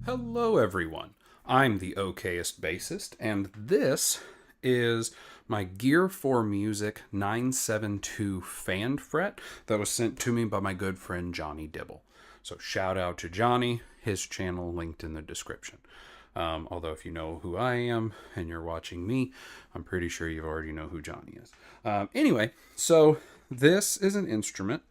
Hello everyone, I'm the okayest bassist, and this is my Gear4 Music 972 fan fret that was sent to me by my good friend Jonny Dibble. So shout out to Jonny, his channel linked in the description. Although if you know who I am and you're watching me, I'm pretty sure you already know who Jonny is. Anyway, so this is an instrument.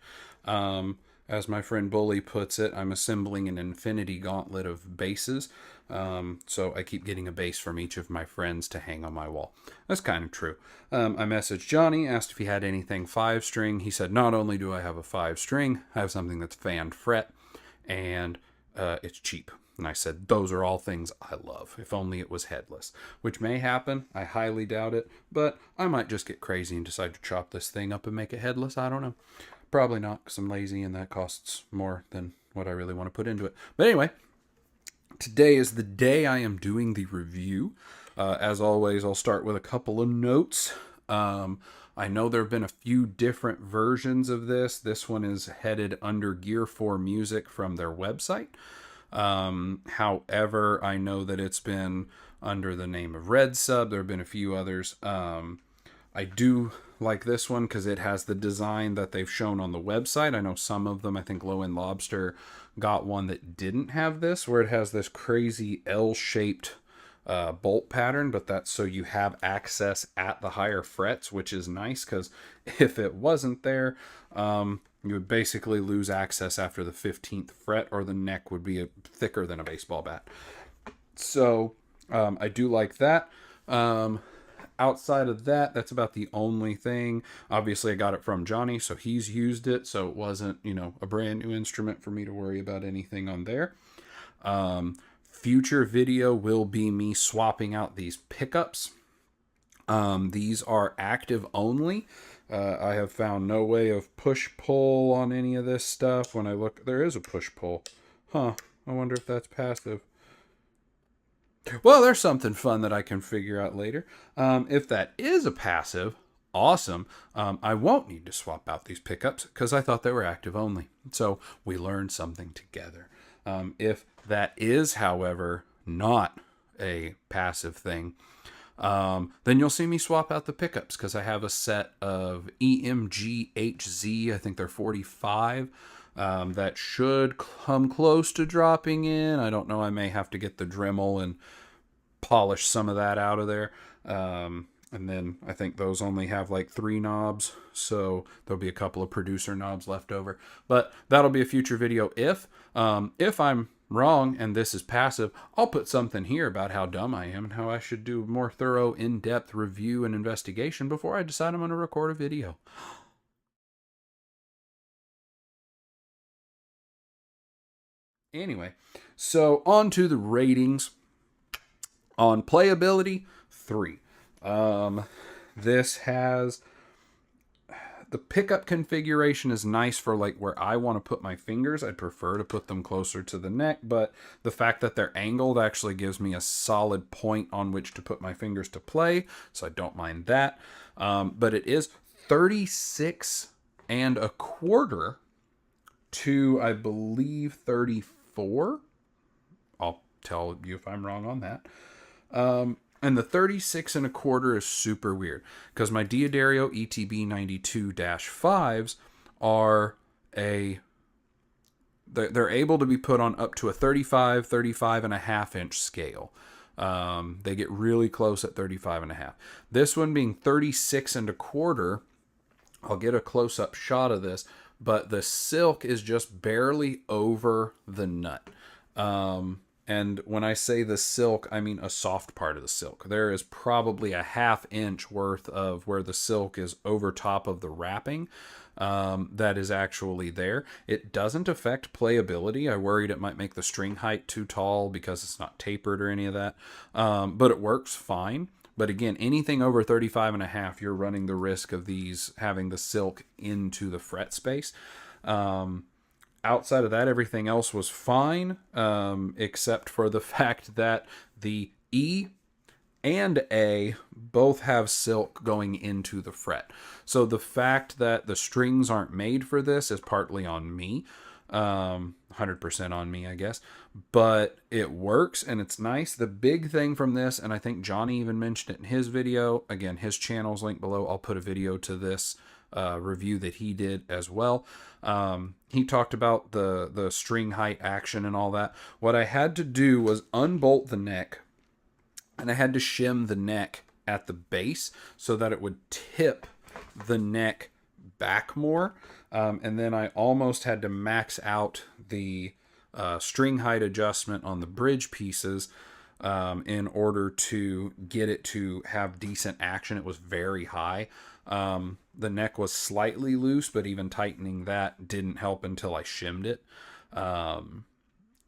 As my friend Bully puts it, I'm assembling an infinity gauntlet of basses. So I keep getting a bass from each of my friends to hang on my wall. That's kind of true. I messaged Jonny, asked if he had anything 5-string. He said, not only do I have a 5-string, I have something that's fan fret, and it's cheap. And I said, those are all things I love. If only it was headless. Which may happen. I highly doubt it. But I might just get crazy and decide to chop this thing up and make it headless. I don't know. Probably not, because I'm lazy and that costs more than what I really want to put into it. But anyway, today is the day I am doing the review. As always, I'll start with a couple of notes. I know there have been a few different versions of this. This one is headed under Gear4 Music from their website. However, I know that it's been under the name of Red Sub. There have been a few others. I do like this one because it has the design that they've shown on the website. I know some of them, I think Low End Lobster got one that didn't have this, where it has this crazy L-shaped bolt pattern, but that's so you have access at the higher frets, which is nice, because if it wasn't there, you would basically lose access after the 15th fret, or the neck would be thicker than a baseball bat. So I do like that. Outside of that, that's about the only thing. Obviously, I got it from Jonny, so he's used it, so it wasn't, a brand new instrument for me to worry about anything on there. Future video will be me swapping out these pickups. These are active only. I have found no way of push-pull on any of this stuff. When I look, there is a push-pull. I wonder if that's passive. Well, there's something fun that I can figure out later. If that is a passive, awesome. I won't need to swap out these pickups because I thought they were active only. So we learned something together. If that is, however, not a passive thing, then you'll see me swap out the pickups because I have a set of EMG-HZ, I think they're 45, that should come close to dropping in. I don't know, I may have to get the Dremel and polish some of that out of there. And then I think those only have like 3 knobs, so there'll be a couple of producer knobs left over. But that'll be a future video if I'm wrong and this is passive. I'll put something here about how dumb I am and how I should do more thorough, in-depth review and investigation before I decide I'm going to record a video. Anyway, so on to the ratings. On playability, 3. This has... The pickup configuration is nice for like where I want to put my fingers. I'd prefer to put them closer to the neck, but the fact that they're angled actually gives me a solid point on which to put my fingers to play, so I don't mind that. But it is 36 and a quarter to, I believe, 34. I'll tell you if I'm wrong on that. And the 36 and a quarter is super weird because my D'Addario ETB 92-5s are they're able to be put on up to a 35 and a half inch scale. They get really close at 35 and a half. This one being 36 and a quarter, I'll get a close-up shot of this, but the silk is just barely over the nut. And when I say the silk, I mean a soft part of the silk. There is probably a ½ inch worth of where the silk is over top of the wrapping that is actually there. It doesn't affect playability. I worried it might make the string height too tall because it's not tapered or any of that. But it works fine. But again, anything over 35 and a half, you're running the risk of these having the silk into the fret space. Outside of that, everything else was fine, except for the fact that the E and A both have silk going into the fret. So the fact that the strings aren't made for this is partly on me. 100% on me, I guess. But it works and it's nice. The big thing from this, and I think Jonny even mentioned it in his video. Again, his channel's linked below. I'll put a video to this review that he did as well. He talked about the string height action and all that. What I had to do was unbolt the neck, and I had to shim the neck at the base so that it would tip the neck back more. And then I almost had to max out the string height adjustment on the bridge pieces in order to get it to have decent action. It was very high. The neck was slightly loose, but even tightening that didn't help until I shimmed it.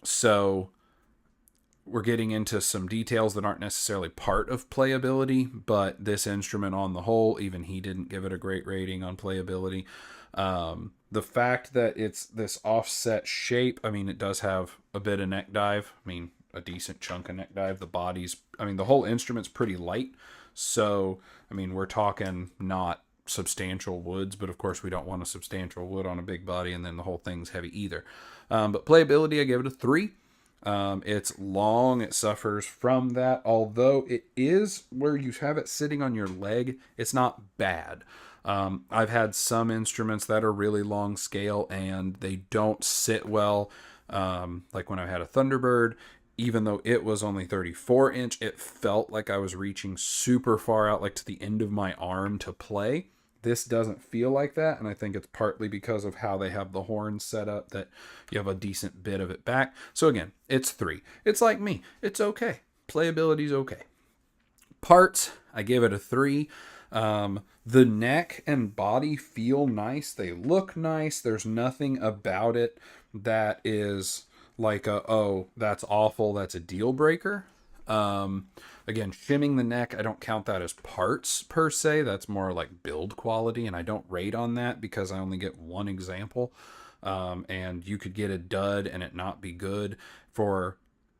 So we're getting into some details that aren't necessarily part of playability, but this instrument on the whole, even he didn't give it a great rating on playability. The fact that it's this offset shape, I mean, it does have a bit of neck dive. I mean, a decent chunk of neck dive. The body's, I mean, the whole instrument's pretty light. So, I mean, we're talking not substantial woods, but of course we don't want a substantial wood on a big body and then the whole thing's heavy either. But playability, I gave it a 3. It's long, it suffers from that, although it is where you have it sitting on your leg, it's not bad. I've had some instruments that are really long scale and they don't sit well. Like when I had a Thunderbird, even though it was only 34 inch, it felt like I was reaching super far out, like to the end of my arm to play. This doesn't feel like that, and I think it's partly because of how they have the horns set up that you have a decent bit of it back. So again, it's 3. It's like me. It's okay. Playability's okay. Parts, I give it a 3. The neck and body feel nice. They look nice. There's nothing about it that is like oh, that's awful, that's a deal breaker. Again, shimming the neck, I don't count that as parts per se. That's more like build quality, and I don't rate on that because I only get one example. And you could get a dud and it not be good for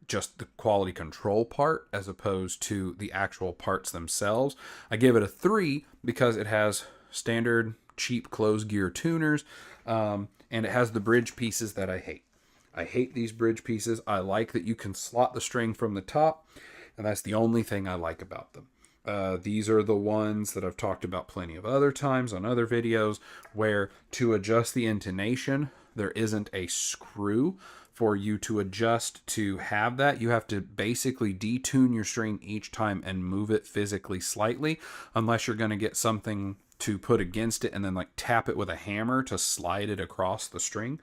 just the quality control part as opposed to the actual parts themselves. I give it a 3 because it has standard cheap closed gear tuners, and it has the bridge pieces that I hate. I hate these bridge pieces. I like that you can slot the string from the top, and that's the only thing I like about them. These are the ones that I've talked about plenty of other times on other videos where to adjust the intonation, there isn't a screw for you to adjust to have that. You have to basically detune your string each time and move it physically slightly, unless you're going to get something to put against it and then like tap it with a hammer to slide it across the string.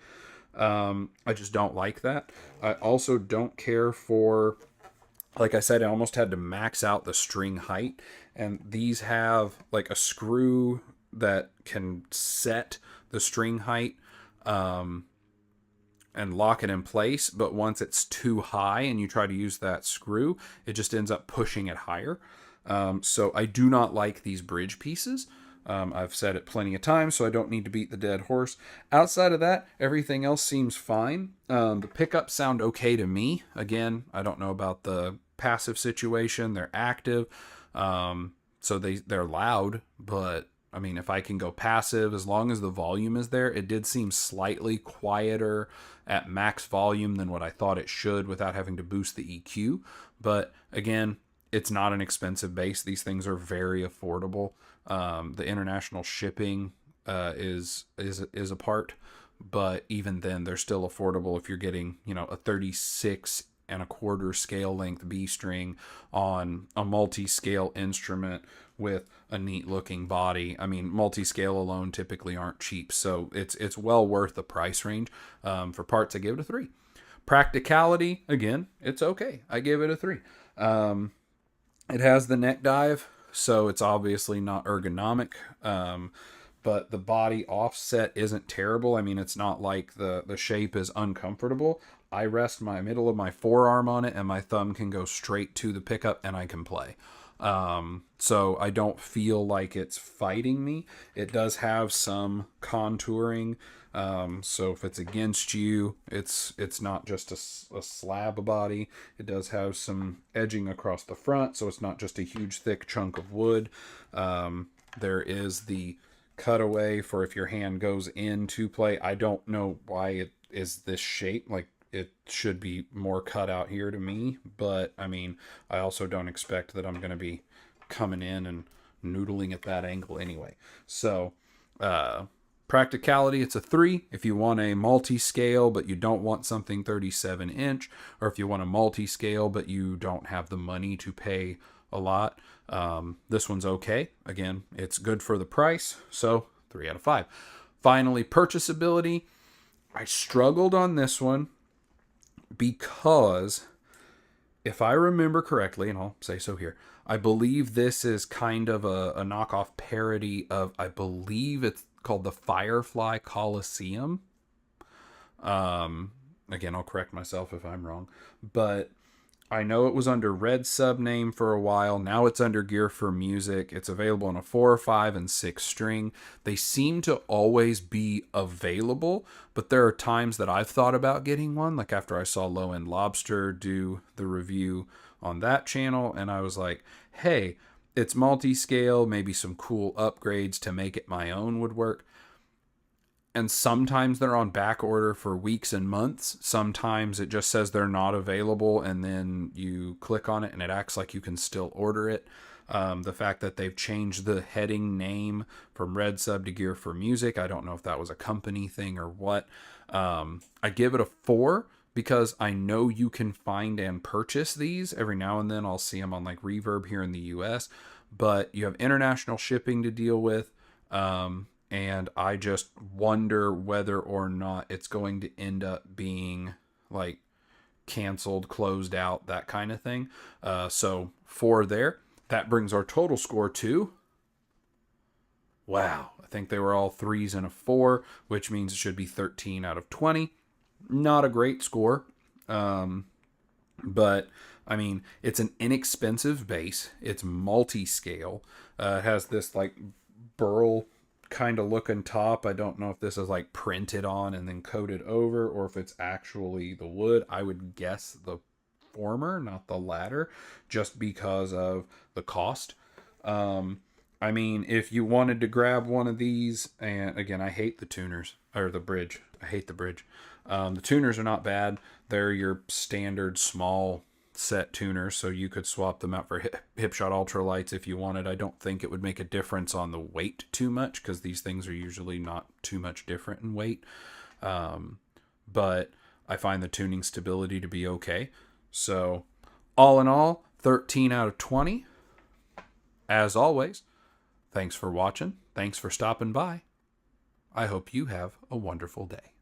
I just don't like that. I also don't care for, like I said, I almost had to max out the string height, and these have like a screw that can set the string height and lock it in place, but once it's too high and you try to use that screw, it just ends up pushing it higher. So I do not like these bridge pieces. I've said it plenty of times, so I don't need to beat the dead horse. Outside of that, everything else seems fine. The pickups sound okay to me. Again, I don't know about the passive situation. They're active, so they're loud, but I mean, if I can go passive, as long as the volume is there, it did seem slightly quieter at max volume than what I thought it should without having to boost the EQ. But again, it's not an expensive bass. These things are very affordable. The international shipping is a part, but even then they're still affordable if you're getting, a 36.25 scale length B string on a multi-scale instrument with a neat looking body. I mean, multi-scale alone typically aren't cheap, so it's well worth the price range. For parts, I give it a 3. Practicality, again, it's okay. I give it a 3. It has the neck dive, so it's obviously not ergonomic, but the body offset isn't terrible. I mean, it's not like the shape is uncomfortable. I rest my middle of my forearm on it, and my thumb can go straight to the pickup, and I can play. So I don't feel like it's fighting me. It does have some contouring. So if it's against you, it's not just a slab of body. It does have some edging across the front, so it's not just a huge thick chunk of wood. There is the cutaway for if your hand goes into play. I don't know why it is this shape. Like, it should be more cut out here to me, but I mean, I also don't expect that I'm going to be coming in and noodling at that angle anyway. So, practicality, it's a 3. If you want a multi-scale but you don't want something 37 inch, or if you want a multi-scale but you don't have the money to pay a lot, this one's okay. Again, it's good for the price, so 3 out of 5. Finally, purchasability. I struggled on this one because, if I remember correctly, and I'll say so here, I believe this is kind of a knockoff parody of, I believe it's called the Firefly Coliseum. Again, I'll correct myself if I'm wrong, but I know it was under Red sub name for a while. Now it's under Gear for Music. It's available in a 4, 5, and 6 string. They seem to always be available, but there are times that I've thought about getting one, like after I saw Low End Lobster do the review on that channel, and I was like, hey, it's multi-scale, maybe some cool upgrades to make it my own would work. And sometimes they're on back order for weeks and months. Sometimes it just says they're not available, and then you click on it and it acts like you can still order it. The fact that they've changed the heading name from Red Sub to Gear for Music, I don't know if that was a company thing or what. I give it a 4 because I know you can find and purchase these. Every now and then I'll see them on like Reverb here in the US, but you have international shipping to deal with. And I just wonder whether or not it's going to end up being like canceled, closed out, that kind of thing. So 4 there. That brings our total score to, wow, I think they were all 3s and a 4, which means it should be 13 out of 20. Not a great score. But I mean, it's an inexpensive bass. It's multi-scale. It has this like burl kind of looking top. I don't know if this is like printed on and then coated over, or if it's actually the wood. I would guess the former, not the latter, just because of the cost. I mean, if you wanted to grab one of these, and again, I hate the tuners, or the bridge. I hate the bridge. The tuners are not bad. They're your standard small set tuners, so you could swap them out for Hipshot ultralights if you wanted. I don't think it would make a difference on the weight too much, because these things are usually not too much different in weight. But I find the tuning stability to be okay. So all in all, 13 out of 20. As always, thanks for watching. Thanks for stopping by. I hope you have a wonderful day.